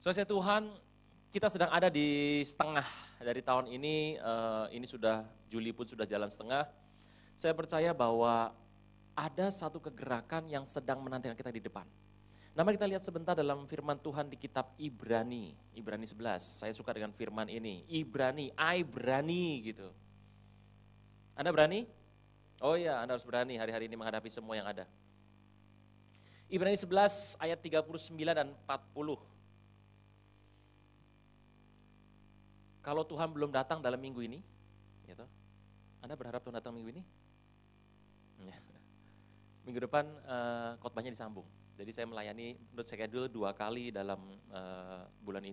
Saudara Tuhan, kita sedang ada di setengah dari tahun ini sudah Juli pun sudah jalan setengah. Saya percaya bahwa ada satu kegerakan yang sedang menantikan kita di depan. Nama kita lihat sebentar dalam firman Tuhan di kitab Ibrani 11. Saya suka dengan firman ini, Ibrani gitu. Anda berani? Oh iya, Anda harus berani hari-hari ini menghadapi semua yang ada. Ibrani 11 ayat 39 dan 40. Kalau Tuhan belum datang dalam minggu ini, gitu, Anda berharap Tuhan datang minggu ini? Minggu depan khotbahnya disambung. Jadi saya melayani menurut schedule 2 kali dalam bulan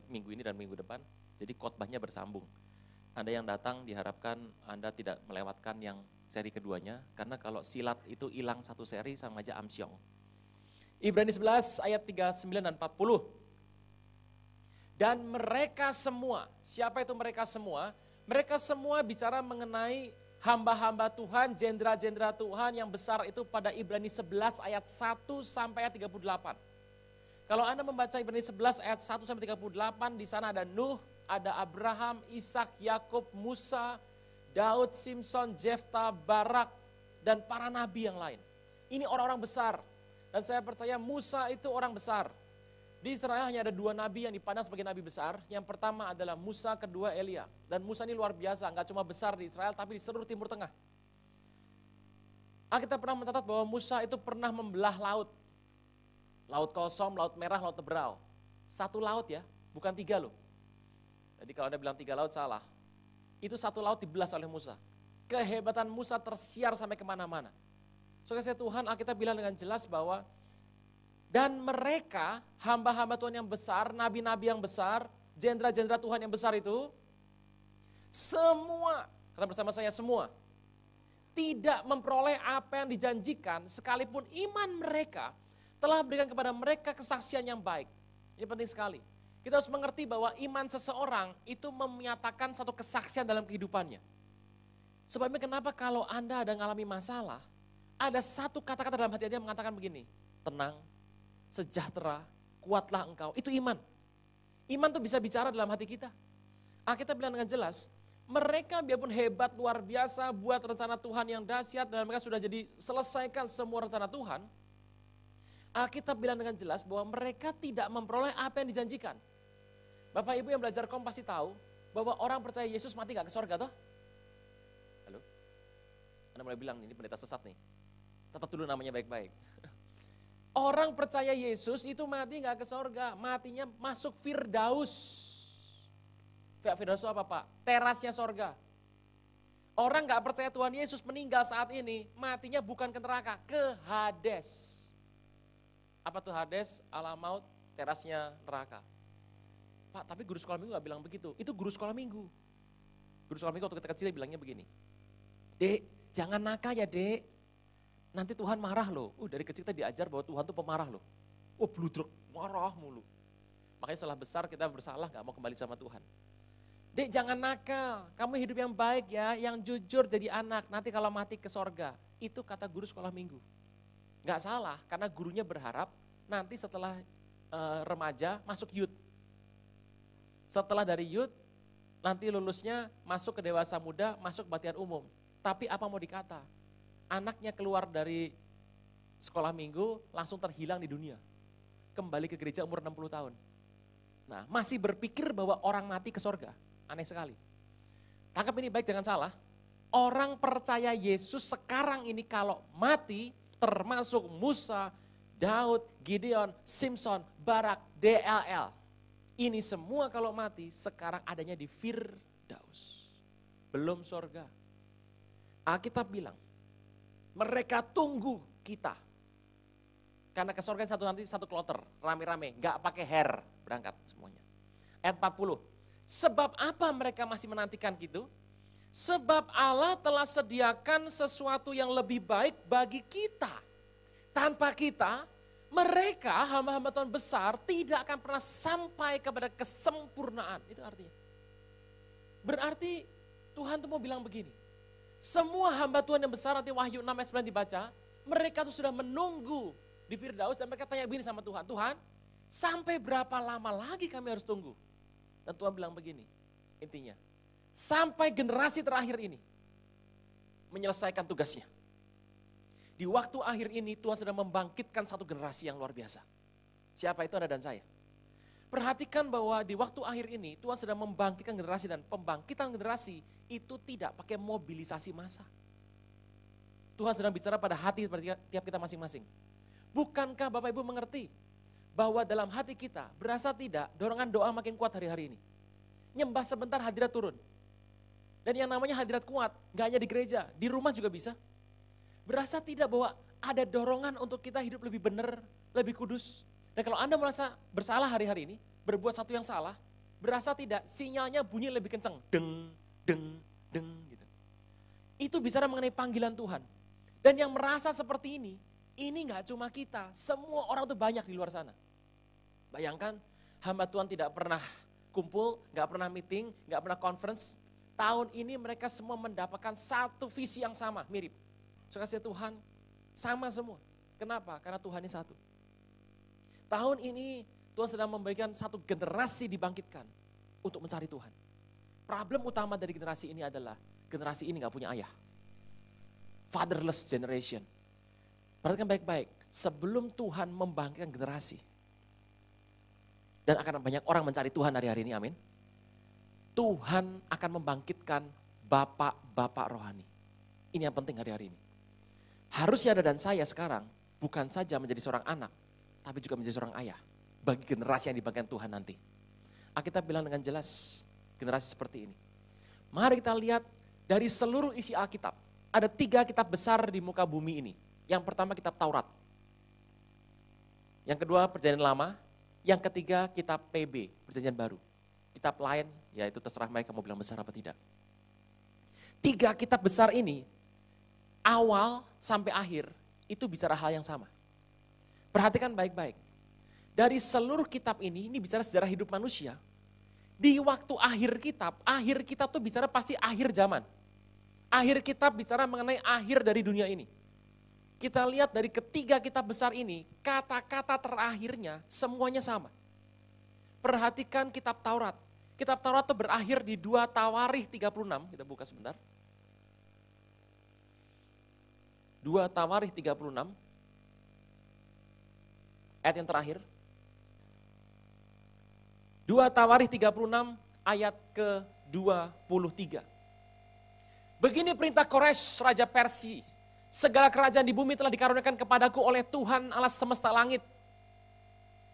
minggu ini dan minggu depan. Jadi khotbahnya bersambung. Anda yang datang diharapkan Anda tidak melewatkan yang seri keduanya, karena kalau silat itu hilang satu seri sama aja amsyong. Ibrani 11 ayat 39 dan 40. Dan mereka semua, siapa itu mereka semua? Mereka semua bicara mengenai hamba-hamba Tuhan, jendera-jendera Tuhan yang besar itu pada Ibrani 11 ayat 1 sampai ayat 38. Kalau Anda membaca Ibrani 11 ayat 1 sampai 38, di sana ada Nuh, ada Abraham, Ishak, Yakub, Musa, Daud, Simson, Jefta, Barak, dan para nabi yang lain. Ini orang-orang besar. Dan saya percaya Musa itu orang besar. Di Israel hanya ada 2 nabi yang dipandang sebagai nabi besar. Yang pertama adalah Musa, kedua Elia. Dan Musa ini luar biasa, nggak cuma besar di Israel, tapi di seluruh Timur Tengah. Kita pernah mencatat bahwa Musa itu pernah membelah laut. Laut Kosong, Laut Merah, Laut Teberau. 1 laut ya, bukan 3 loh. Jadi kalau Anda bilang 3 laut salah. Itu 1 laut dibelah oleh Musa. Kehebatan Musa tersiar sampai kemana-mana. Saudara Tuhan, Alkitab bilang dengan jelas bahwa dan mereka, hamba-hamba Tuhan yang besar, nabi-nabi yang besar, jendera-jendera Tuhan yang besar itu, semua, kata bersama saya semua, tidak memperoleh apa yang dijanjikan, sekalipun iman mereka telah berikan kepada mereka kesaksian yang baik. Ini penting sekali. Kita harus mengerti bahwa iman seseorang itu menyatakan satu kesaksian dalam kehidupannya. Sebabnya kenapa kalau Anda ada mengalami masalah, ada satu kata-kata dalam hati Anda yang mengatakan begini, tenang, sejahtera, kuatlah engkau. Itu iman. Iman tuh bisa bicara dalam hati kita. Kita bilang dengan jelas, mereka biarpun hebat, luar biasa, buat rencana Tuhan yang dahsyat, dan mereka sudah jadi selesaikan semua rencana Tuhan. Kita bilang dengan jelas bahwa mereka tidak memperoleh apa yang dijanjikan. Bapak Ibu yang belajar Kom pasti tahu bahwa orang percaya Yesus mati gak ke sorga toh? Halo? Anda mulai bilang ini pendeta sesat nih. Catat dulu namanya baik-baik. Orang percaya Yesus itu mati gak ke sorga, matinya masuk Firdaus. Firdaus itu apa Pak? Terasnya sorga. Orang gak percaya Tuhan Yesus meninggal saat ini, matinya bukan ke neraka, ke Hades. Apa tuh Hades? Alam maut, terasnya neraka. Pak, tapi guru sekolah minggu gak bilang begitu, itu guru sekolah minggu. Guru sekolah minggu waktu kita kecil bilangnya begini, Dek, jangan nakal ya Dek. Nanti Tuhan marah loh. Dari kecil kita diajar bahwa Tuhan tuh pemarah loh. Bludruk, marah mulu. Makanya setelah besar kita bersalah gak mau kembali sama Tuhan. Dek jangan nakal, kamu hidup yang baik ya, yang jujur jadi anak. Nanti kalau mati ke sorga. Itu kata guru sekolah minggu. Gak salah, karena gurunya berharap nanti setelah remaja masuk youth. Setelah dari youth, nanti lulusnya masuk ke dewasa muda, masuk kebaktian umum. Tapi apa mau dikata? Anaknya keluar dari sekolah minggu langsung terhilang di dunia. Kembali ke gereja umur 60 tahun. Nah, masih berpikir bahwa orang mati ke sorga. Aneh sekali. Tangkap ini baik, jangan salah. Orang percaya Yesus sekarang ini kalau mati, termasuk Musa, Daud, Gideon, Simpson, Barak, DLL. Ini semua kalau mati sekarang adanya di Firdaus. Belum sorga. Alkitab bilang, mereka tunggu kita. Karena ke sorga nanti satu kloter, rame-rame, gak pakai hair, berangkat semuanya. Ayat 40, sebab apa mereka masih menantikan gitu? Sebab Allah telah sediakan sesuatu yang lebih baik bagi kita. Tanpa kita, mereka hamba-hamba Tuhan besar tidak akan pernah sampai kepada kesempurnaan. Itu artinya. Berarti Tuhan tuh mau bilang begini. Semua hamba Tuhan yang besar, nanti Wahyu 6 ayat 9 dibaca, mereka tuh sudah menunggu di Firdaus dan mereka tanya begini sama Tuhan, Tuhan Sampai berapa lama lagi kami harus tunggu? Dan Tuhan bilang begini, intinya, sampai generasi terakhir ini menyelesaikan tugasnya. Di waktu akhir ini Tuhan sedang membangkitkan satu generasi yang luar biasa. Siapa itu? Anda dan saya. Perhatikan bahwa di waktu akhir ini Tuhan sedang membangkitkan generasi, dan pembangkitan generasi itu tidak pakai mobilisasi massa. Tuhan sedang bicara pada hati tiap kita masing-masing. Bukankah Bapak Ibu mengerti bahwa dalam hati kita berasa tidak dorongan doa makin kuat hari-hari ini? Nyembah sebentar hadirat turun. Dan yang namanya hadirat kuat gak hanya di gereja, di rumah juga bisa. Berasa tidak bahwa ada dorongan untuk kita hidup lebih benar, lebih kudus. Dan kalau Anda merasa bersalah hari-hari ini, berbuat satu yang salah, berasa tidak sinyalnya bunyi lebih kencang. Deng, deng, deng gitu. Itu bicara mengenai panggilan Tuhan. Dan yang merasa seperti ini gak cuma kita, semua orang tuh banyak di luar sana. Bayangkan, hamba Tuhan tidak pernah kumpul, gak pernah meeting, gak pernah conference. Tahun ini mereka semua mendapatkan satu visi yang sama, mirip. Kasih Tuhan, sama semua. Kenapa? Karena Tuhan ini satu. Tahun ini Tuhan sedang memberikan satu generasi dibangkitkan untuk mencari Tuhan. Problem utama dari generasi ini adalah generasi ini gak punya ayah. Fatherless generation. Perhatikan baik-baik, sebelum Tuhan membangkitkan generasi, dan akan banyak orang mencari Tuhan hari-hari ini, amin. Tuhan akan membangkitkan bapak-bapak rohani. Ini yang penting hari-hari ini. Harusnya Anda dan saya sekarang bukan saja menjadi seorang anak, tapi juga menjadi seorang ayah bagi generasi yang dibangkitkan Tuhan nanti. Alkitab bilang dengan jelas, generasi seperti ini. Mari kita lihat dari seluruh isi Alkitab, ada 3 kitab besar di muka bumi ini. Yang pertama kitab Taurat. Yang kedua Perjanjian Lama. Yang ketiga kitab PB, Perjanjian Baru. Kitab lain, ya itu terserah mereka mau bilang besar apa tidak. 3 kitab besar ini, awal sampai akhir, itu bicara hal yang sama. Perhatikan baik-baik. Dari seluruh kitab ini bicara sejarah hidup manusia. Di waktu akhir kitab tuh bicara pasti akhir zaman. Akhir kitab bicara mengenai akhir dari dunia ini. Kita lihat dari ketiga kitab besar ini, kata-kata terakhirnya semuanya sama. Perhatikan kitab Taurat. Kitab Taurat itu berakhir di 2 Tawarikh 36, kita buka sebentar. 2 Tawarikh 36, ayat yang terakhir. 2 Tawarikh 36 ayat ke-23. Begini perintah Koresh, Raja Persia. Segala kerajaan di bumi telah dikaruniakan kepadaku oleh Tuhan Allah semesta langit.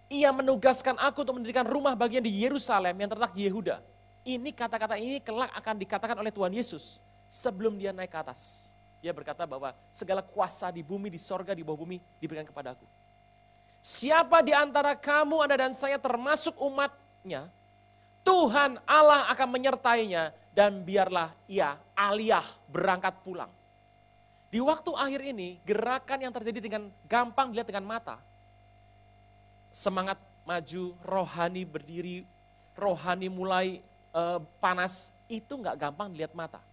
Ia menugaskan aku untuk mendirikan rumah bagian di Yerusalem yang terletak di Yehuda. Ini kata-kata ini kelak akan dikatakan oleh Tuhan Yesus sebelum dia naik ke atas. Dia berkata bahwa segala kuasa di bumi, di sorga, di bawah bumi diberikan kepadaku. Siapa di antara kamu, Anda dan saya termasuk umatnya, Tuhan Allah akan menyertainya dan biarlah ia aliyah berangkat pulang. Di waktu akhir ini, gerakan yang terjadi dengan gampang dilihat dengan mata. Semangat maju, rohani berdiri, rohani mulai panas, itu nggak gampang dilihat mata.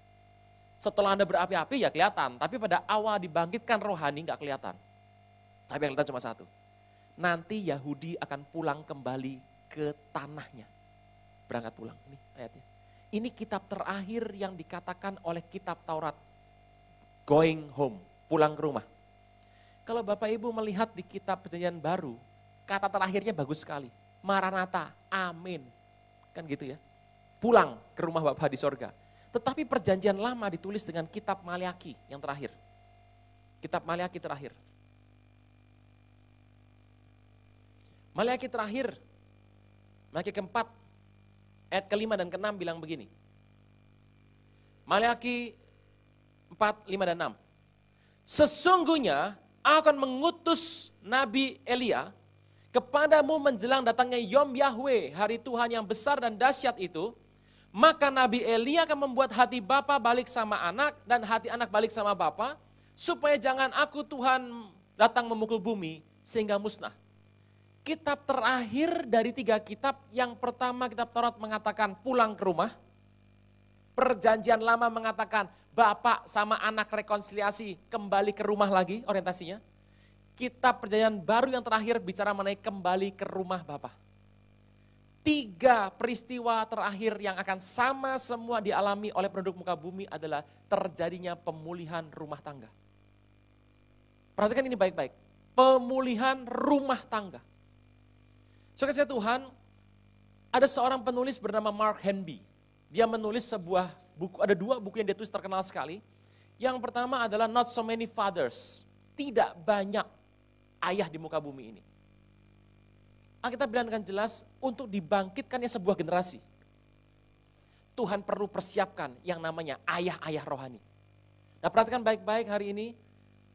Setelah Anda berapi-api ya kelihatan, tapi pada awal dibangkitkan rohani nggak kelihatan. Tapi yang kelihatan cuma satu, nanti Yahudi akan pulang kembali ke tanahnya. Berangkat pulang, ini ayatnya. Ini kitab terakhir yang dikatakan oleh kitab Taurat. Going home, pulang ke rumah. Kalau Bapak Ibu melihat di kitab Perjanjian Baru, kata terakhirnya bagus sekali. Maranatha, amin. Kan gitu ya. Pulang ke rumah Bapa di sorga. Tetapi Perjanjian Lama ditulis dengan kitab Maliaki yang terakhir. Kitab Maliaki terakhir. Maliaki terakhir, Maliaki keempat, ayat ke-5 dan ke-6 bilang begini. Maliaki 4, 5 dan 6. Sesungguhnya akan mengutus Nabi Elia kepadamu menjelang datangnya Yom Yahweh, hari Tuhan yang besar dan dahsyat itu. Maka Nabi Elia akan membuat hati bapa balik sama anak dan hati anak balik sama bapa, supaya jangan aku Tuhan datang memukul bumi sehingga musnah. Kitab terakhir dari 3 kitab, yang pertama kitab Taurat mengatakan pulang ke rumah. Perjanjian Lama mengatakan bapak sama anak rekonsiliasi kembali ke rumah lagi orientasinya. Kitab Perjanjian Baru yang terakhir bicara mengenai kembali ke rumah Bapa. 3 peristiwa terakhir yang akan sama semua dialami oleh penduduk muka bumi adalah terjadinya pemulihan rumah tangga. Perhatikan ini baik-baik. Pemulihan rumah tangga. Saudara Tuhan, ada seorang penulis bernama Mark Hanby. Dia menulis sebuah buku, ada 2 buku yang dia tulis terkenal sekali. Yang pertama adalah Not So Many Fathers. Tidak banyak ayah di muka bumi ini. Alkitab bilang dengan jelas untuk dibangkitkannya sebuah generasi. Tuhan perlu persiapkan yang namanya ayah-ayah rohani. Nah, perhatikan baik-baik hari ini.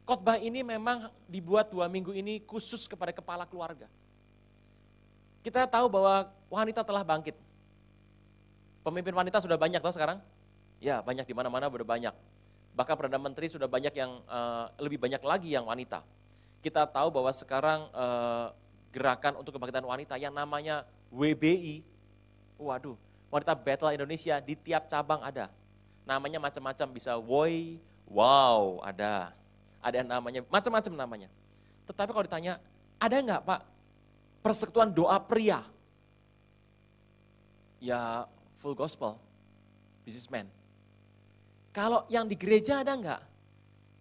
Khotbah ini memang dibuat 2 minggu ini khusus kepada kepala keluarga. Kita tahu bahwa wanita telah bangkit. Pemimpin wanita sudah banyak toh sekarang? Ya, banyak di mana-mana sudah banyak. Bahkan Perdana Menteri sudah banyak yang lebih banyak lagi yang wanita. Kita tahu bahwa sekarang gerakan untuk kebangkitan wanita yang namanya WBI. Waduh, wanita battle Indonesia di tiap cabang ada. Namanya macam-macam, bisa woi, wow, ada. Ada yang namanya, macam-macam namanya. Tetapi kalau ditanya, ada enggak Pak persekutuan doa pria? Ya full gospel, businessman. Kalau yang di gereja ada enggak?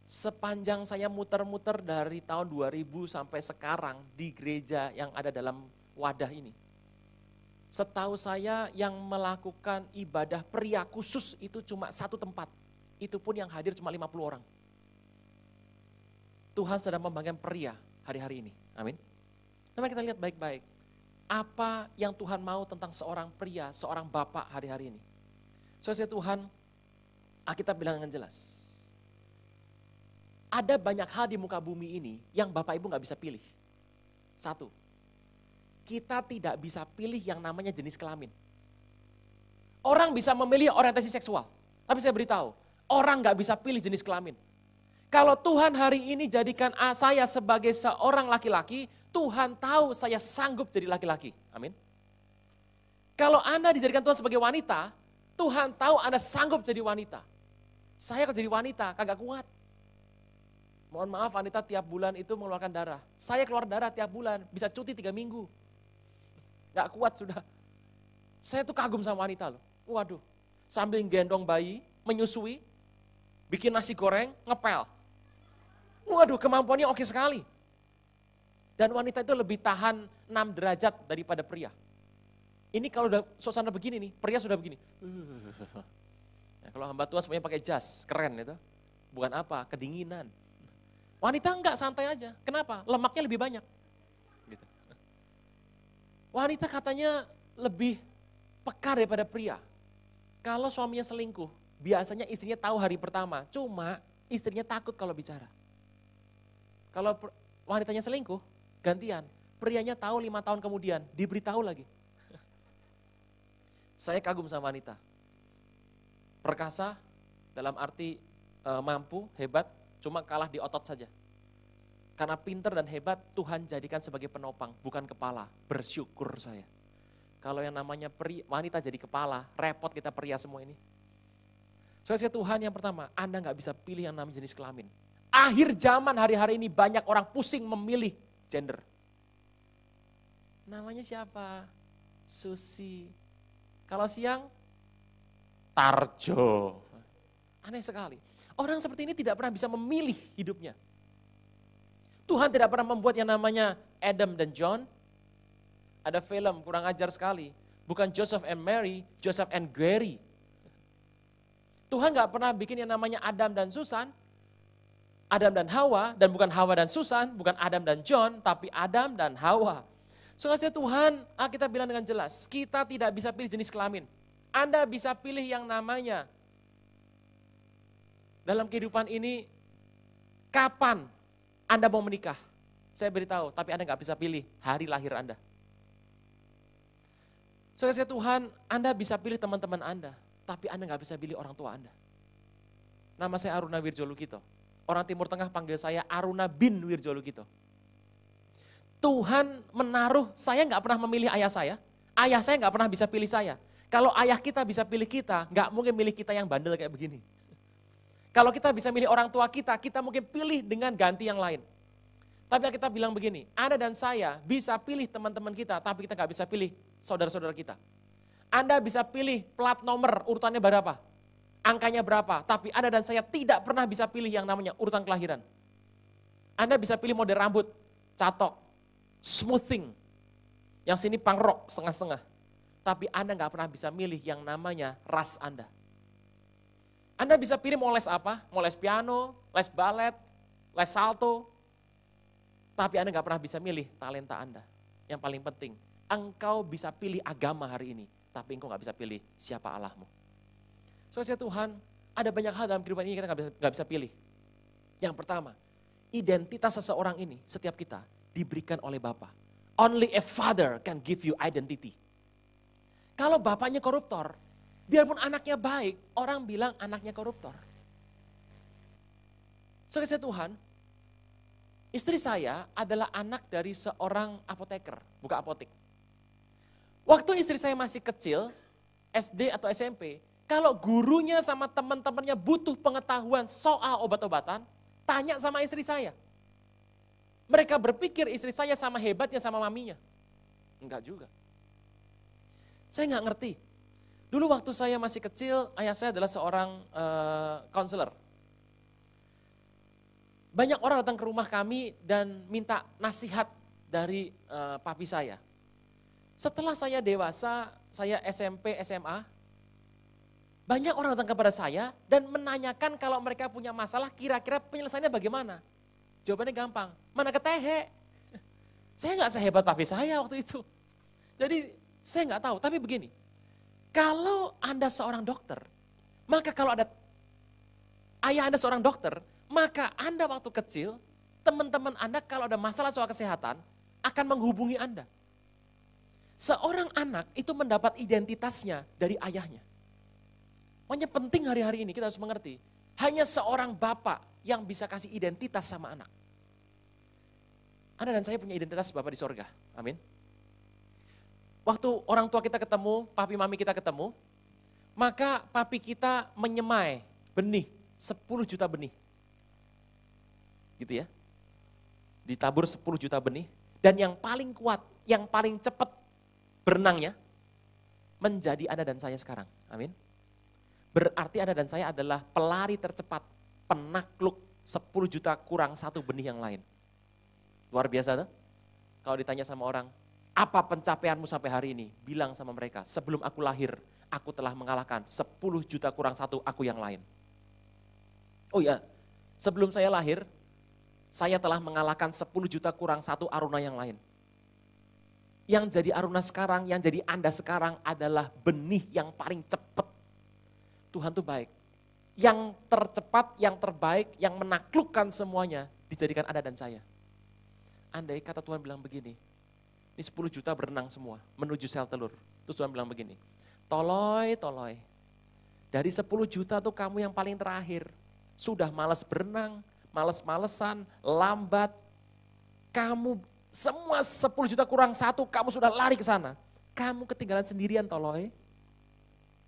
Sepanjang saya muter-muter dari tahun 2000 sampai sekarang di gereja yang ada dalam wadah ini. Setahu saya yang melakukan ibadah pria khusus itu cuma 1 tempat. Itu pun yang hadir cuma 50 orang. Tuhan sedang membangun pria hari-hari ini. Amin. Nah, kita lihat baik-baik. Apa yang Tuhan mau tentang seorang pria, seorang bapak hari-hari ini. Saudara Tuhan, Alkitab bilang dengan jelas. Ada banyak hal di muka bumi ini yang Bapak Ibu gak bisa pilih. 1, kita tidak bisa pilih yang namanya jenis kelamin. Orang bisa memilih orientasi seksual, tapi saya beritahu, orang gak bisa pilih jenis kelamin. Kalau Tuhan hari ini jadikan saya sebagai seorang laki-laki, Tuhan tahu saya sanggup jadi laki-laki. Amin. Kalau Anda dijadikan Tuhan sebagai wanita, Tuhan tahu Anda sanggup jadi wanita. Saya kalau jadi wanita kagak kuat. Mohon maaf, wanita tiap bulan itu mengeluarkan darah. Saya keluar darah tiap bulan, bisa cuti 3 minggu. Gak kuat sudah. Saya tuh kagum sama wanita loh. Waduh, sambil gendong bayi, menyusui, bikin nasi goreng, ngepel. Waduh, kemampuannya oke sekali. Dan wanita itu lebih tahan 6 derajat daripada pria. Ini kalau udah suasana begini nih, pria sudah begini. Nah, kalau hamba Tuhan semuanya pakai jas, keren itu. Bukan apa, kedinginan. Wanita enggak, santai aja. Kenapa? Lemaknya lebih banyak. Gitu. Wanita katanya lebih peka daripada pria. Kalau suaminya selingkuh, biasanya istrinya tahu hari pertama. Cuma istrinya takut kalau bicara. Kalau wanitanya selingkuh, gantian. Prianya tahu 5 tahun kemudian, diberitahu lagi. Saya kagum sama wanita. Perkasa, dalam arti mampu, hebat, cuma kalah di otot saja. Karena pinter dan hebat, Tuhan jadikan sebagai penopang, bukan kepala. Bersyukur saya. Kalau yang namanya wanita jadi kepala, repot kita pria semua ini. Soalnya Tuhan yang pertama, Anda gak bisa pilih yang namanya jenis kelamin. Akhir zaman hari-hari ini banyak orang pusing memilih gender. Namanya siapa? Susi. Kalau siang, Tarjo. Aneh sekali. Orang seperti ini tidak pernah bisa memilih hidupnya. Tuhan tidak pernah membuat yang namanya Adam dan John. Ada film kurang ajar sekali. Bukan Joseph and Mary, Joseph and Gary. Tuhan gak pernah bikin yang namanya Adam dan Susan. Adam dan Hawa, dan bukan Hawa dan Susan, bukan Adam dan John, tapi Adam dan Hawa. Saudara Tuhan, kita bilang dengan jelas, kita tidak bisa pilih jenis kelamin. Anda bisa pilih yang namanya dalam kehidupan ini, kapan Anda mau menikah? Saya beritahu, tapi Anda gak bisa pilih hari lahir Anda. Saudara Tuhan, Anda bisa pilih teman-teman Anda, tapi Anda gak bisa pilih orang tua Anda. Nama saya Aruna Wirjolukito. Orang Timur Tengah panggil saya Aruna bin Wirjolukito. Tuhan menaruh, saya gak pernah memilih ayah saya gak pernah bisa pilih saya. Kalau ayah kita bisa pilih kita, gak mungkin milih kita yang bandel kayak begini. Kalau kita bisa milih orang tua kita, kita mungkin pilih dengan ganti yang lain. Tapi kita bilang begini, Anda dan saya bisa pilih teman-teman kita, tapi kita nggak bisa pilih saudara-saudara kita. Anda bisa pilih plat nomor urutannya berapa, angkanya berapa, tapi Anda dan saya tidak pernah bisa pilih yang namanya urutan kelahiran. Anda bisa pilih model rambut, catok, smoothing, yang sini punk rock setengah-setengah. Tapi Anda nggak pernah bisa milih yang namanya ras Anda. Anda bisa pilih mau les apa, mau les piano, les balet, les salto, tapi Anda nggak pernah bisa milih talenta Anda. Yang paling penting, engkau bisa pilih agama hari ini, tapi engkau nggak bisa pilih siapa Allahmu. Saudara Tuhan, ada banyak hal dalam kehidupan ini kita nggak bisa pilih. Yang pertama, identitas seseorang ini, setiap kita, diberikan oleh Bapa. Only a father can give you identity. Kalau bapaknya koruptor, biarpun anaknya baik, orang bilang anaknya koruptor. Saudara Tuhan, istri saya adalah anak dari seorang apoteker, buka apotek. Waktu istri saya masih kecil, SD atau SMP, kalau gurunya sama teman-temannya butuh pengetahuan soal obat-obatan, tanya sama istri saya. Mereka berpikir istri saya sama hebatnya sama maminya. Enggak juga. Saya nggak ngerti. Dulu waktu saya masih kecil, ayah saya adalah seorang konselor. Banyak orang datang ke rumah kami dan minta nasihat dari papi saya. Setelah saya dewasa, saya SMP, SMA, banyak orang datang kepada saya dan menanyakan kalau mereka punya masalah, kira-kira penyelesaiannya bagaimana. Jawabannya gampang, mana ketehe. Saya nggak sehebat papi saya waktu itu. Jadi saya nggak tahu, tapi begini, kalau Anda seorang dokter, maka kalau ada ayah Anda seorang dokter, maka Anda waktu kecil, teman-teman Anda kalau ada masalah soal kesehatan, akan menghubungi Anda. Seorang anak itu mendapat identitasnya dari ayahnya. Makanya penting hari-hari ini kita harus mengerti, hanya seorang bapak yang bisa kasih identitas sama anak. Anda dan saya punya identitas Bapa di sorga, amin. Waktu orang tua kita ketemu, papi mami kita ketemu, maka papi kita menyemai benih, 10 juta benih. Gitu ya. Ditabur 10 juta benih, dan yang paling kuat, yang paling cepat berenangnya, menjadi Anda dan saya sekarang, amin. Berarti Anda dan saya adalah pelari tercepat, penakluk 10 juta kurang 1 benih yang lain. Luar biasa tuh. Kalau ditanya sama orang, apa pencapaianmu sampai hari ini? Bilang sama mereka, sebelum aku lahir, aku telah mengalahkan 10 juta kurang 1 aku yang lain. Oh ya, sebelum saya lahir, saya telah mengalahkan 10 juta kurang 1 Aruna yang lain. Yang jadi Aruna sekarang, yang jadi Anda sekarang adalah benih yang paling cepat. Tuhan tuh baik. Yang tercepat, yang terbaik, yang menaklukkan semuanya, dijadikan Anda dan saya. Andai kata Tuhan bilang begini, ini 10 juta berenang semua, menuju sel telur. Terus Tuhan bilang begini, toloi, dari 10 juta tuh kamu yang paling terakhir. Sudah malas berenang, males-malesan, lambat. Kamu semua 10 juta kurang 1, kamu sudah lari ke sana. Kamu ketinggalan sendirian toloi.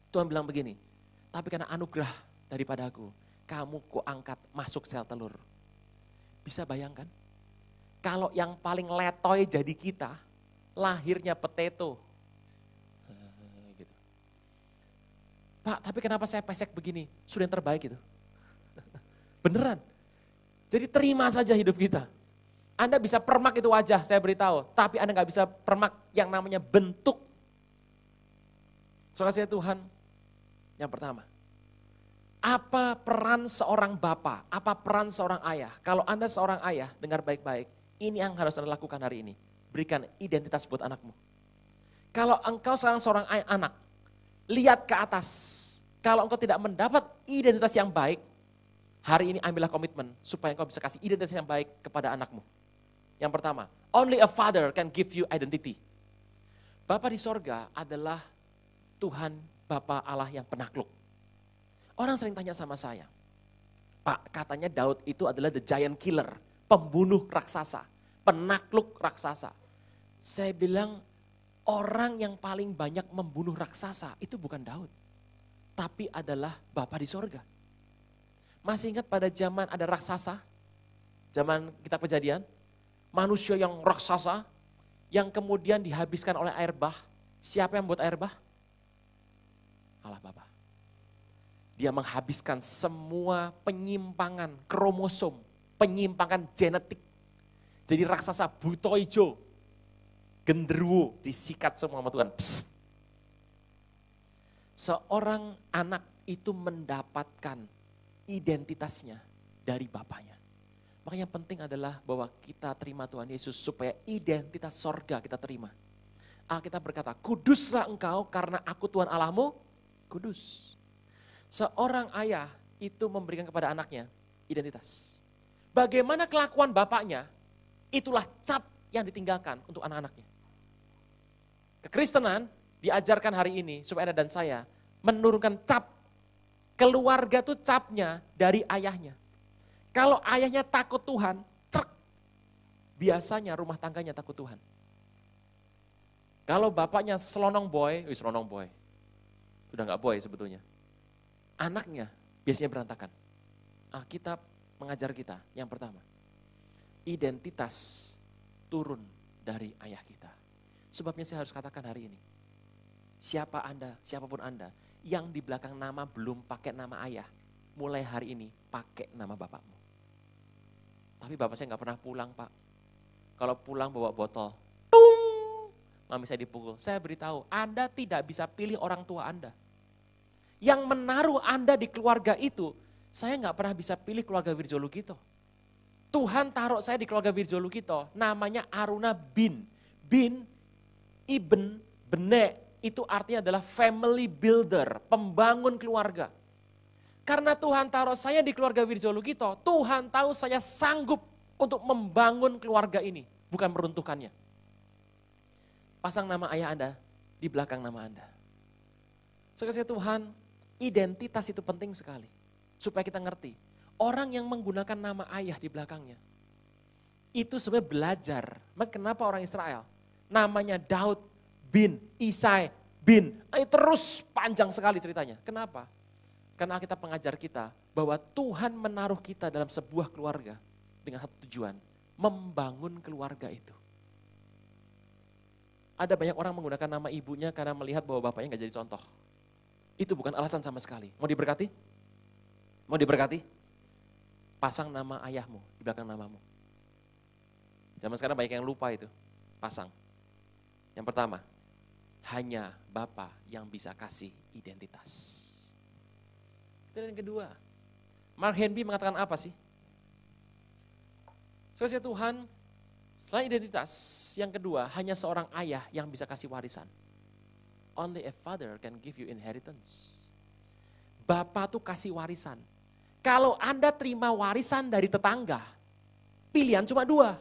Tuhan bilang begini, tapi karena anugerah daripada aku, kamu kuangkat masuk sel telur. Bisa bayangkan? Kalau yang paling letoy jadi kita, lahirnya potato. Gitu. Pak, tapi kenapa saya pesek begini? Sudah yang terbaik itu. Beneran. Jadi terima saja hidup kita. Anda bisa permak itu wajah, saya beritahu. Tapi Anda nggak bisa permak yang namanya bentuk. Saudara saya Tuhan, yang pertama. Apa peran seorang bapak? Apa peran seorang ayah? Kalau Anda seorang ayah, dengar baik-baik. Ini yang harus Anda lakukan hari ini. Berikan identitas buat anakmu. Kalau engkau seorang anak, lihat ke atas. Kalau engkau tidak mendapat identitas yang baik, hari ini ambillah komitmen supaya engkau bisa kasih identitas yang baik kepada anakmu. Yang pertama, only a father can give you identity. Bapa di sorga adalah Tuhan Bapa Allah yang penakluk. Orang sering tanya sama saya, Pak, katanya Daud itu adalah the giant killer, pembunuh raksasa, penakluk raksasa. Saya bilang, orang yang paling banyak membunuh raksasa itu bukan Daud, tapi adalah Bapa di sorga. Masih ingat pada zaman ada raksasa, zaman kitab Kejadian, manusia yang raksasa, yang kemudian dihabiskan oleh air bah. Siapa yang buat air bah? Allah Bapa. Dia menghabiskan semua penyimpangan kromosom, penyimpangan genetik. Jadi raksasa buto ijo, genderuwo, disikat semua sama Tuhan. Psst. Seorang anak itu mendapatkan identitasnya dari bapaknya. Makanya yang penting adalah bahwa kita terima Tuhan Yesus supaya identitas sorga kita terima. Alkitab berkata, kuduslah engkau karena aku Tuhan Allahmu, kudus. Seorang ayah itu memberikan kepada anaknya identitas. Bagaimana kelakuan bapaknya, itulah cap yang ditinggalkan untuk anak-anaknya. Kekristenan diajarkan hari ini supaya Anda dan saya menurunkan cap. Keluarga tuh capnya dari ayahnya. Kalau ayahnya takut Tuhan, biasanya rumah tangganya takut Tuhan. Kalau bapaknya selonong boy, sudah nggak boy sebetulnya. Anaknya biasanya berantakan. Alkitab mengajar kita yang pertama, identitas turun dari ayah kita. Sebabnya saya harus katakan hari ini, siapa Anda, siapapun Anda, yang di belakang nama belum pakai nama ayah, mulai hari ini pakai nama bapakmu. Tapi bapak saya nggak pernah pulang, Pak. Kalau pulang bawa botol, tung, mami saya dipukul. Saya beritahu, Anda tidak bisa pilih orang tua Anda. Yang menaruh Anda di keluarga itu, saya nggak pernah bisa pilih keluarga Wirjo Lukito. Tuhan taruh saya di keluarga Wirjo Lukito, namanya Aruna bin. Bin, Iben, Benek, itu artinya adalah family builder, pembangun keluarga. Karena Tuhan taruh saya di keluarga Wirjo Lukito, Tuhan tahu saya sanggup untuk membangun keluarga ini, bukan meruntuhkannya. Pasang nama ayah Anda di belakang nama Anda. Sekali Tuhan, identitas itu penting sekali. Supaya kita ngerti, orang yang menggunakan nama ayah di belakangnya, itu sebenarnya belajar. Kenapa orang Israel namanya Daud bin Isai bin, terus panjang sekali ceritanya. Kenapa? Karena kita pengajar kita bahwa Tuhan menaruh kita dalam sebuah keluarga dengan satu tujuan, membangun keluarga itu. Ada banyak orang menggunakan nama ibunya karena melihat bahwa bapaknya nggak jadi contoh. Itu bukan alasan sama sekali. Mau diberkati? Mau diberkati? Pasang nama ayahmu di belakang namamu. Zaman sekarang banyak yang lupa itu. Pasang. Yang pertama, hanya Bapa yang bisa kasih identitas. Yang kedua, Mark Henry mengatakan apa sih? Saudara Tuhan, selain identitas, yang kedua, hanya seorang ayah yang bisa kasih warisan. Only a father can give you inheritance. Bapa tuh kasih warisan. Kalau Anda terima warisan dari tetangga, pilihan cuma dua.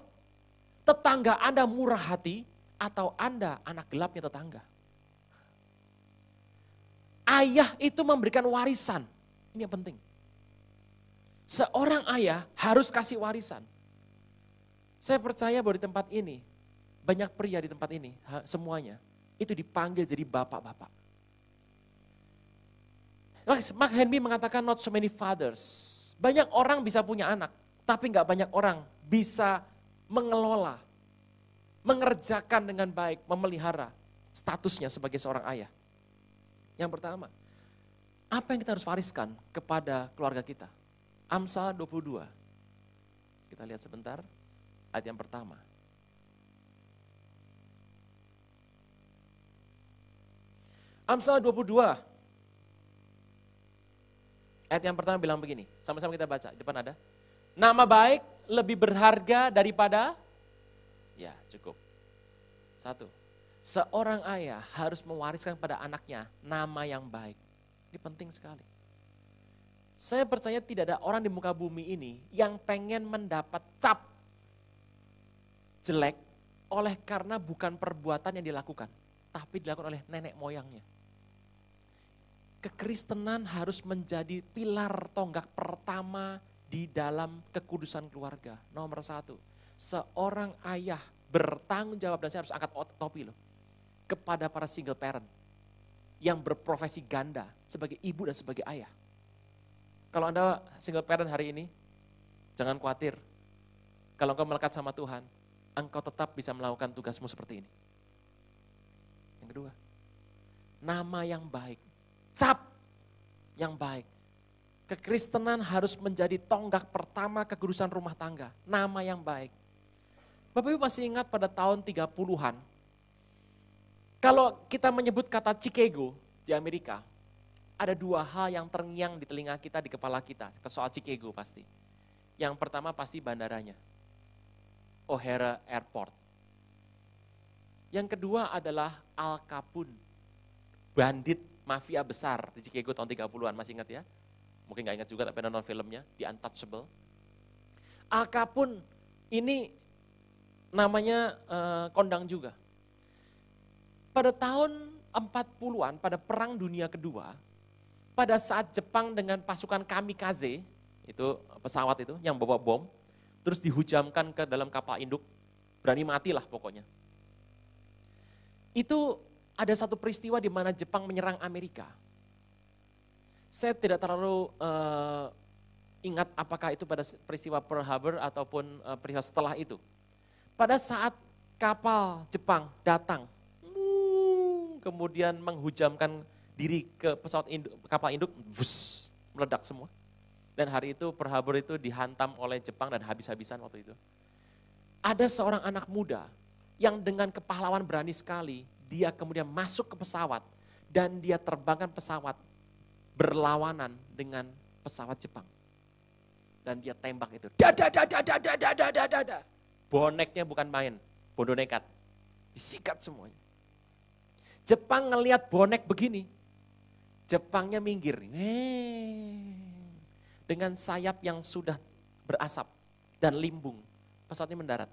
Tetangga Anda murah hati atau Anda anak gelapnya tetangga. Ayah itu memberikan warisan. Ini yang penting. Seorang ayah harus kasih warisan. Saya percaya bahwa di tempat ini, banyak pria di tempat ini, semuanya, itu dipanggil jadi bapak-bapak. Mark Henry mengatakan not so many fathers. Banyak orang bisa punya anak, tapi nggak banyak orang bisa mengelola, mengerjakan dengan baik, memelihara statusnya sebagai seorang ayah. Yang pertama, apa yang kita harus wariskan kepada keluarga kita? Amsal 22. Kita lihat sebentar, ayat yang pertama. Amsal 22. Ayat yang pertama bilang begini, sama-sama kita baca, di depan ada. Nama baik lebih berharga daripada, ya cukup. Satu, seorang ayah harus mewariskan pada anaknya nama yang baik. Ini penting sekali. Saya percaya tidak ada orang di muka bumi ini yang pengen mendapat cap jelek oleh karena bukan perbuatan yang dilakukan, tapi dilakukan oleh nenek moyangnya. Kekristenan harus menjadi pilar tonggak pertama di dalam kekudusan keluarga. Nomor satu, seorang ayah bertanggung jawab, dan saya harus angkat topi loh, kepada para single parent yang berprofesi ganda sebagai ibu dan sebagai ayah. Kalau Anda single parent hari ini, jangan khawatir. Kalau engkau melekat sama Tuhan, engkau tetap bisa melakukan tugasmu seperti ini. Yang kedua, nama yang baik, cap yang baik. Kekristenan harus menjadi tonggak pertama kekudusan rumah tangga, nama yang baik. Bapak Ibu masih ingat pada tahun 30-an, kalau kita menyebut kata Chicago di Amerika, ada dua hal yang terngiang di telinga kita, di kepala kita, soal Chicago pasti. Yang pertama pasti bandaranya, O'Hare Airport. Yang kedua adalah Al Capone, bandit mafia besar di Chicago tahun 30-an, masih ingat ya? Mungkin gak ingat juga tapi nonton filmnya, The Untouchable. Al Capone ini namanya kondang juga. Pada tahun 40-an, pada Perang Dunia Kedua, pada saat Jepang dengan pasukan kamikaze, itu pesawat itu yang bawa bom, terus dihujamkan ke dalam kapal induk, berani matilah pokoknya. Itu ada satu peristiwa di mana Jepang menyerang Amerika. Saya tidak terlalu ingat apakah itu pada peristiwa Pearl Harbor ataupun peristiwa setelah itu. Pada saat kapal Jepang datang, kemudian menghujamkan diri ke pesawat kapal induk, meledak semua. Dan hari itu Pearl Harbor itu dihantam oleh Jepang dan habis-habisan waktu itu. Ada seorang anak muda yang dengan kepahlawan berani sekali, dia kemudian masuk ke pesawat dan dia terbangkan pesawat berlawanan dengan pesawat Jepang. Dan dia tembak itu, dada. Boneknya bukan main, bodoh nekat. Disikat semuanya. Jepang ngelihat bonek begini, Jepangnya minggir. Dengan sayap yang sudah berasap dan limbung, pesawatnya mendarat.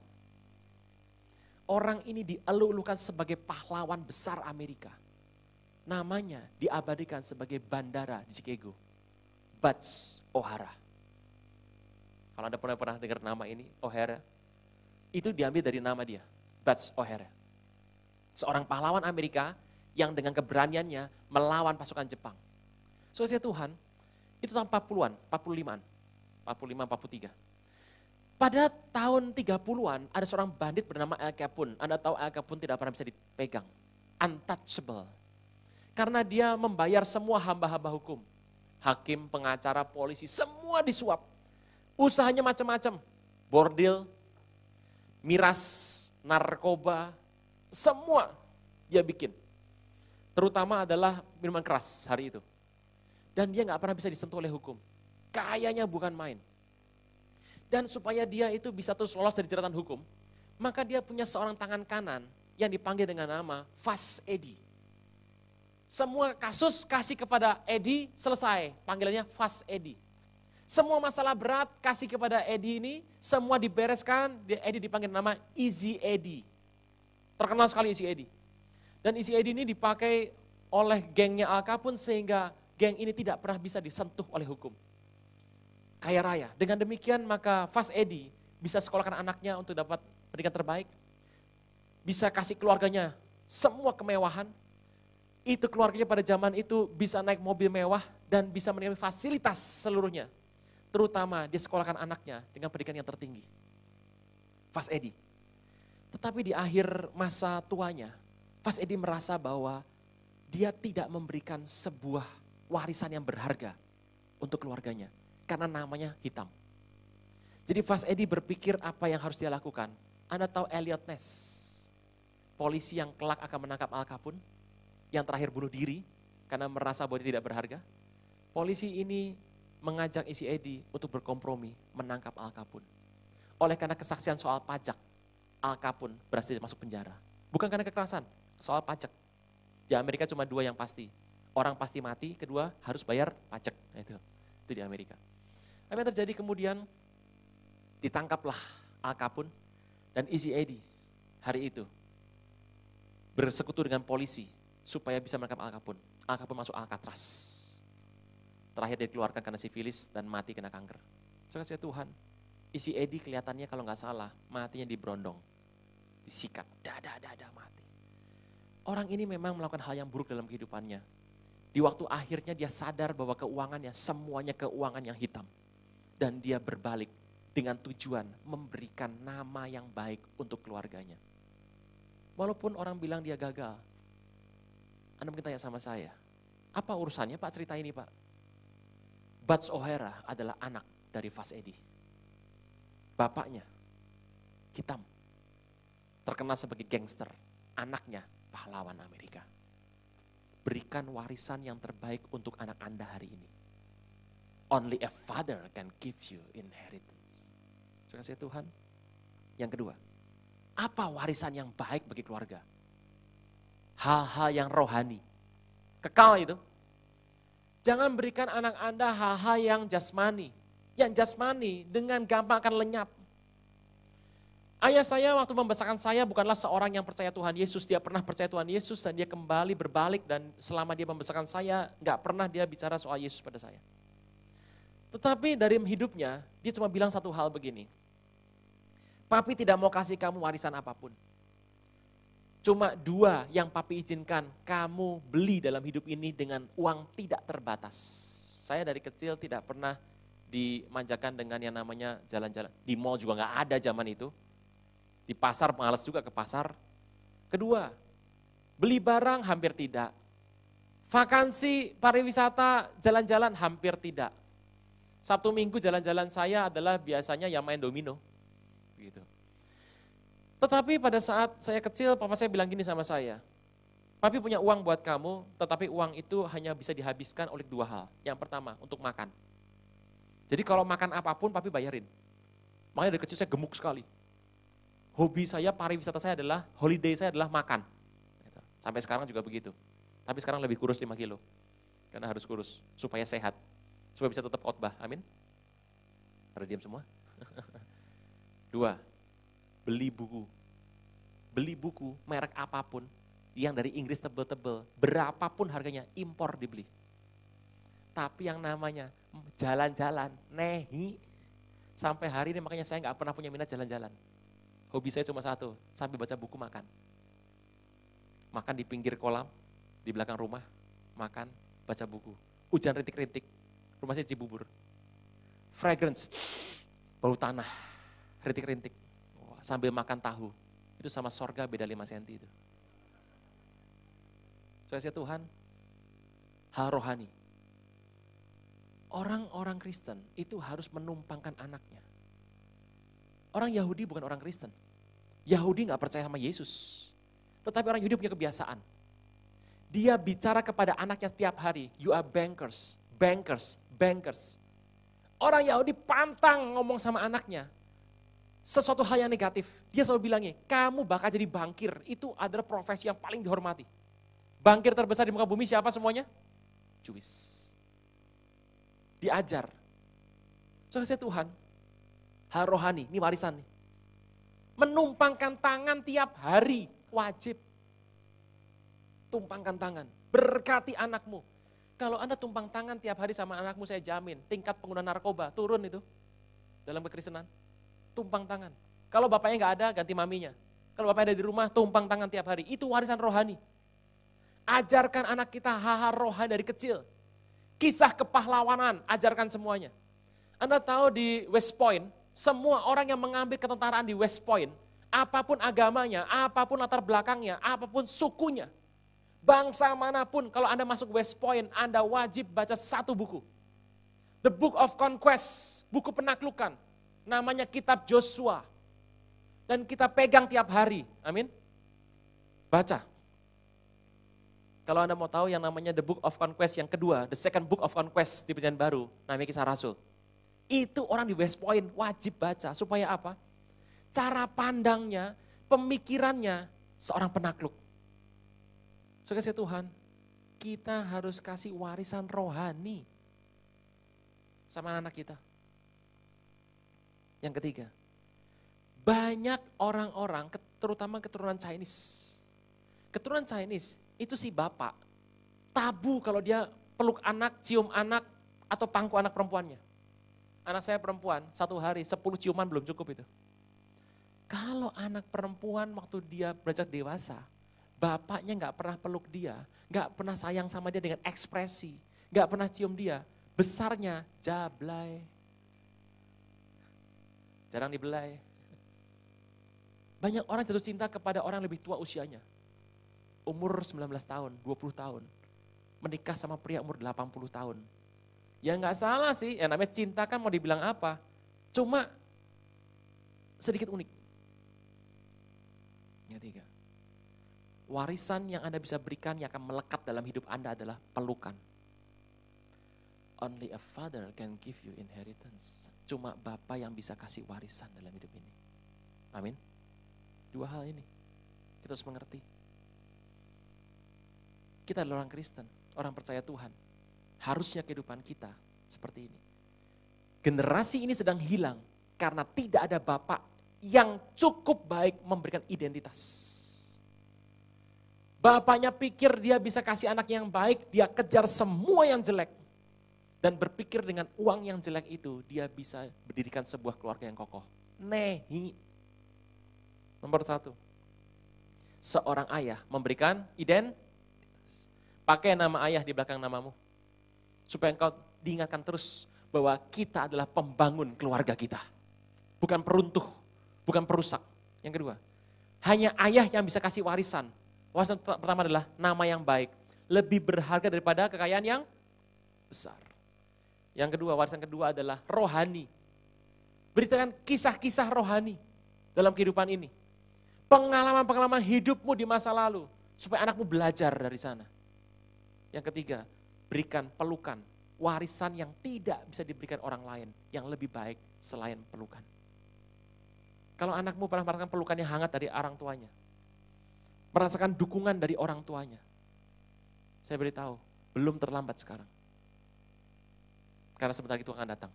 Orang ini dielulukan sebagai pahlawan besar Amerika. Namanya diabadikan sebagai bandara di Chicago, Butz O'Hara. Kalau Anda pernah dengar nama ini, O'Hara, itu diambil dari nama dia, Butz O'Hara. Seorang pahlawan Amerika yang dengan keberaniannya melawan pasukan Jepang. Saudara Tuhan, itu tahun 40-an, 45-an, 45, 43. Pada tahun 30-an ada seorang bandit bernama Al Capone. Anda tahu Al Capone tidak pernah bisa dipegang. Untouchable. Karena dia membayar semua hamba-hamba hukum. Hakim, pengacara, polisi, semua disuap. Usahanya macam-macam. Bordil, miras, narkoba, semua dia bikin. Terutama adalah minuman keras hari itu. Dan dia gak pernah bisa disentuh oleh hukum. Kayanya bukan main. Dan supaya dia itu bisa terus lolos dari jeratan hukum, maka dia punya seorang tangan kanan yang dipanggil dengan nama Fast Eddie. Semua kasus kasih kepada Eddie selesai, panggilannya Fast Eddie. Semua masalah berat kasih kepada Eddie ini, semua dibereskan, Eddie dipanggil nama Easy Eddie. Terkenal sekali Easy Eddie. Dan Easy Eddie ini dipakai oleh gengnya Al Capone sehingga geng ini tidak pernah bisa disentuh oleh hukum. Kaya raya. Dengan demikian maka Fast Eddie bisa sekolahkan anaknya untuk dapat pendidikan terbaik. Bisa kasih keluarganya semua kemewahan. Itu keluarganya pada zaman itu bisa naik mobil mewah dan bisa menikmati fasilitas seluruhnya. Terutama dia sekolahkan anaknya dengan pendidikan yang tertinggi. Fast Eddie. Tetapi di akhir masa tuanya, Fast Eddie merasa bahwa dia tidak memberikan sebuah warisan yang berharga untuk keluarganya. Karena namanya hitam. Jadi Fast Eddie berpikir apa yang harus dia lakukan. Anda tahu Elliot Ness, polisi yang kelak akan menangkap Al Capone, yang terakhir bunuh diri karena merasa bahwa dia tidak berharga. Polisi ini mengajak Easy Eddie untuk berkompromi menangkap Al Capone. Oleh karena kesaksian soal pajak, Al Capone berhasil masuk penjara. Bukan karena kekerasan, soal pajak. Di Amerika cuma dua yang pasti. Orang pasti mati, kedua harus bayar pajak. Nah, itu di Amerika. Apa yang terjadi kemudian? Ditangkaplah Al Capone dan Easy Eddie hari itu bersekutu dengan polisi supaya bisa menangkap Al Capone. Al Capone masuk Alcatraz. Terakhir dia dikeluarkan karena sifilis dan mati kena kanker. Saudara Tuhan, Easy Eddie kelihatannya kalau nggak salah matinya di Brondong, disikat, dada mati. Orang ini memang melakukan hal yang buruk dalam kehidupannya. Di waktu akhirnya dia sadar bahwa keuangannya semuanya keuangan yang hitam. Dan dia berbalik dengan tujuan memberikan nama yang baik untuk keluarganya. Walaupun orang bilang dia gagal, Anda mungkin tanya sama saya, apa urusannya Pak cerita ini Pak? Butch O'Hara adalah anak dari Fast Eddie. Bapaknya hitam, terkenal sebagai gangster, anaknya pahlawan Amerika. Berikan warisan yang terbaik untuk anak Anda hari ini. Only a father can give you inheritance. Terima kasih Tuhan. Yang kedua, apa warisan yang baik bagi keluarga? Hal-hal yang rohani. Kekal itu. Jangan berikan anak Anda hal-hal yang jasmani. Yang jasmani dengan gampang akan lenyap. Ayah saya waktu membesarkan saya bukanlah seorang yang percaya Tuhan Yesus. Dia pernah percaya Tuhan Yesus dan dia kembali berbalik. Dan selama dia membesarkan saya, gak pernah dia bicara soal Yesus pada saya. Tetapi dari hidupnya, dia cuma bilang satu hal begini. Papi tidak mau kasih kamu warisan apapun. Cuma 2 yang papi izinkan kamu beli dalam hidup ini dengan uang tidak terbatas. Saya dari kecil tidak pernah dimanjakan dengan yang namanya jalan-jalan. Di mall juga gak ada zaman itu. Di pasar malas juga ke pasar. Kedua, beli barang hampir tidak. Vakansi, pariwisata, jalan-jalan hampir tidak. Sabtu Minggu jalan-jalan saya adalah biasanya yang main domino. Gitu. Tetapi pada saat saya kecil, papa saya bilang gini sama saya. Papi punya uang buat kamu, tetapi uang itu hanya bisa dihabiskan oleh 2 hal. Yang pertama, untuk makan. Jadi kalau makan apapun, papi bayarin. Makanya dari kecil saya gemuk sekali. Hobi saya, pariwisata saya adalah, holiday saya adalah makan. Sampai sekarang juga begitu. Tapi sekarang lebih kurus 5 kilo. Karena harus kurus, supaya sehat. Supaya bisa tetap khotbah, amin. Pada diam semua. 2, beli buku. Beli buku, merek apapun, yang dari Inggris tebel-tebel, berapapun harganya, impor dibeli. Tapi yang namanya jalan-jalan, nehi, sampai hari ini makanya saya nggak pernah punya minat jalan-jalan. Hobi saya cuma satu, sambil baca buku makan. Makan di pinggir kolam, di belakang rumah, makan, baca buku. Hujan rintik-rintik, rumah saya Cibubur. Fragrance, bau tanah, rintik-rintik. Sambil makan tahu, itu sama sorga beda 5 cm itu. Saya Tuhan, hal rohani. Orang-orang Kristen itu harus menumpangkan anaknya. Orang Yahudi bukan orang Kristen. Yahudi gak percaya sama Yesus. Tetapi orang Yahudi punya kebiasaan. Dia bicara kepada anaknya tiap hari, you are bankers, bankers, bankers. Orang Yahudi pantang ngomong sama anaknya. Sesuatu hal yang negatif. Dia selalu bilangnya, kamu bakal jadi bankir. Itu adalah profesi yang paling dihormati. Bankir terbesar di muka bumi siapa semuanya? Jewish. Diajar. Saya Tuhan, hal rohani, ini warisan nih. Menumpangkan tangan tiap hari, wajib. Tumpangkan tangan, berkati anakmu. Kalau Anda tumpang tangan tiap hari sama anakmu, saya jamin tingkat pengguna narkoba turun itu dalam kekristenan. Tumpang tangan. Kalau bapaknya nggak ada, ganti maminya. Kalau bapaknya ada di rumah, tumpang tangan tiap hari. Itu warisan rohani. Ajarkan anak kita hal-hal rohani dari kecil. Kisah kepahlawanan, ajarkan semuanya. Anda tahu di West Point, semua orang yang mengambil ketentaraan di West Point, apapun agamanya, apapun latar belakangnya, apapun sukunya, bangsa manapun, kalau Anda masuk West Point, Anda wajib baca 1 buku. The Book of Conquest, buku penaklukan. Namanya kitab Joshua. Dan kita pegang tiap hari, amin. Baca. Kalau Anda mau tahu yang namanya The Book of Conquest yang kedua, The Second Book of Conquest di Perjanjian Baru, namanya Kisah Rasul. Itu orang di West Point wajib baca, supaya apa? Cara pandangnya, pemikirannya seorang penakluk. Saudara Tuhan, kita harus kasih warisan rohani sama anak kita. Yang ketiga, banyak orang-orang, terutama keturunan Chinese. Keturunan Chinese, itu si bapak, tabu kalau dia peluk anak, cium anak, atau pangku anak perempuannya. Anak saya perempuan, 1 hari 10 ciuman belum cukup itu. Kalau anak perempuan waktu dia beranjak dewasa, bapaknya gak pernah peluk dia, gak pernah sayang sama dia dengan ekspresi, gak pernah cium dia, besarnya jablay. jarang dibelai. Banyak orang jatuh cinta kepada orang yang lebih tua usianya. Umur 19 tahun, 20 tahun. Menikah sama pria umur 80 tahun. Ya nggak salah sih, ya namanya cinta kan mau dibilang apa. Cuma sedikit unik. Yang ketiga, warisan yang Anda bisa berikan yang akan melekat dalam hidup Anda adalah pelukan. Only a father can give you inheritance. Cuma Bapa yang bisa kasih warisan dalam hidup ini. Amin. Dua hal ini, kita harus mengerti. Kita adalah orang Kristen, orang percaya Tuhan. Harusnya kehidupan kita seperti ini. Generasi ini sedang hilang karena tidak ada Bapa yang cukup baik memberikan identitas. Bapaknya pikir dia bisa kasih anak yang baik, dia kejar semua yang jelek. Dan berpikir dengan uang yang jelek itu, dia bisa berdirikan sebuah keluarga yang kokoh. Nehi. Nomor 1, seorang ayah memberikan identitas. Pakai nama ayah di belakang namamu. Supaya engkau diingatkan terus bahwa kita adalah pembangun keluarga kita. Bukan peruntuh, bukan perusak. Yang kedua, hanya ayah yang bisa kasih warisan. Warisan pertama adalah nama yang baik. Lebih berharga daripada kekayaan yang besar. Yang kedua, warisan kedua adalah rohani. Beritakan kisah-kisah rohani dalam kehidupan ini. Pengalaman-pengalaman hidupmu di masa lalu. Supaya anakmu belajar dari sana. Yang ketiga, berikan pelukan. Warisan yang tidak bisa diberikan orang lain. Yang lebih baik selain pelukan. Kalau anakmu pernah merasakan pelukan yang hangat dari orang tuanya. Merasakan dukungan dari orang tuanya. Saya beritahu, belum terlambat sekarang. Karena sebentar itu akan datang.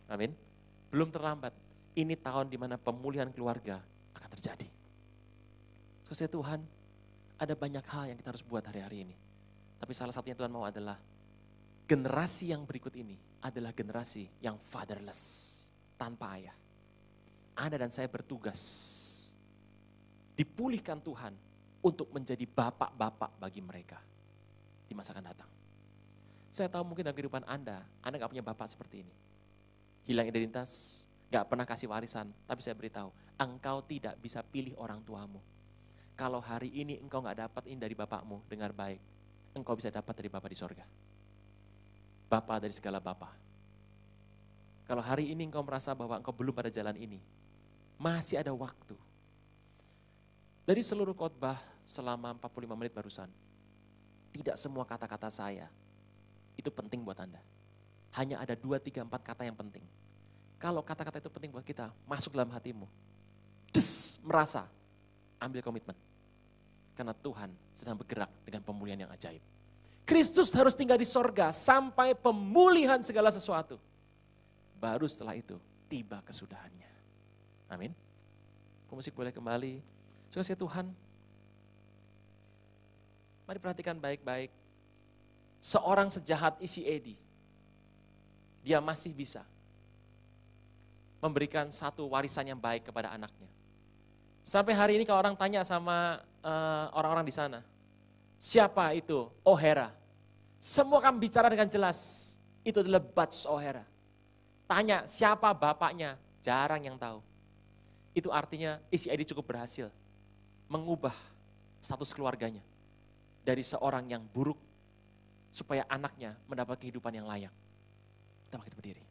Amin. Belum terlambat. Ini tahun di mana pemulihan keluarga akan terjadi. Kasih Tuhan, ada banyak hal yang kita harus buat hari-hari ini. Tapi salah satunya Tuhan mau adalah generasi yang berikut ini adalah generasi yang fatherless, tanpa ayah. Anda dan saya bertugas dipulihkan Tuhan untuk menjadi bapak-bapak bagi mereka di masa akan datang. Saya tahu mungkin dalam kehidupan Anda gak punya bapak seperti ini. Hilang identitas, gak pernah kasih warisan, tapi saya beritahu, engkau tidak bisa pilih orang tuamu. Kalau hari ini engkau gak dapat ini dari bapakmu dengan baik, engkau bisa dapat dari Bapa di sorga. Bapa dari segala bapa. Kalau hari ini engkau merasa bahwa engkau belum pada jalan ini, masih ada waktu. Dari seluruh khotbah selama 45 menit barusan, tidak semua kata-kata saya itu penting buat Anda. Hanya ada 2, 3, 4 kata yang penting. Kalau kata-kata itu penting buat kita, masuk dalam hatimu. Merasa, ambil komitmen. Karena Tuhan sedang bergerak dengan pemulihan yang ajaib. Kristus harus tinggal di sorga sampai pemulihan segala sesuatu. Baru setelah itu tiba kesudahannya. Amin. Pemusik boleh kembali. Kasih Tuhan. Mari perhatikan baik-baik. Seorang sejahat isi Edi, dia masih bisa memberikan satu warisan yang baik kepada anaknya. Sampai hari ini kalau orang tanya sama orang-orang di sana, siapa itu O'Hara? Semua akan bicara dengan jelas, itu adalah Butch O'Hara. Tanya siapa bapaknya, jarang yang tahu. Itu artinya isi Edi cukup berhasil mengubah status keluarganya dari seorang yang buruk supaya anaknya mendapat kehidupan yang layak. Kita berdiri.